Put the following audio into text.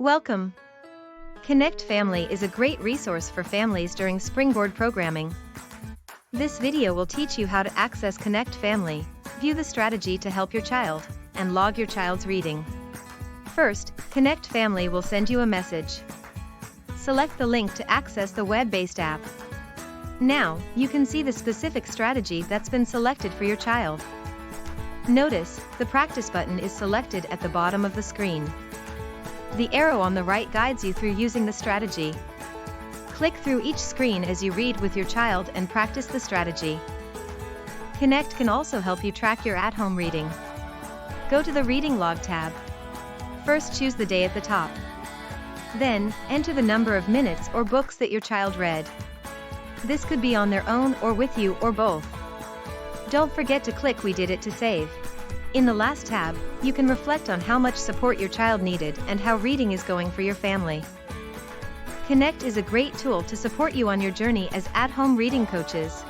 Welcome! Connect Family is a great resource for families during Springboard programming. This video will teach you how to access Connect Family, view the strategy to help your child, and log your child's reading. First, Connect Family will send you a message. Select the link to access the web-based app. Now, you can see the specific strategy that's been selected for your child. Notice, the practice button is selected at the bottom of the screen. The arrow on the right guides you through using the strategy. Click through each screen as you read with your child and practice the strategy. Connect can also help you track your at-home reading. Go to the Reading Log tab. First, choose the day at the top. Then, enter the number of minutes or books that your child read. This could be on their own or with you or both. Don't forget to click We did it to save. In the last tab, you can reflect on how much support your child needed and how reading is going for your family. Connect is a great tool to support you on your journey as at-home reading coaches.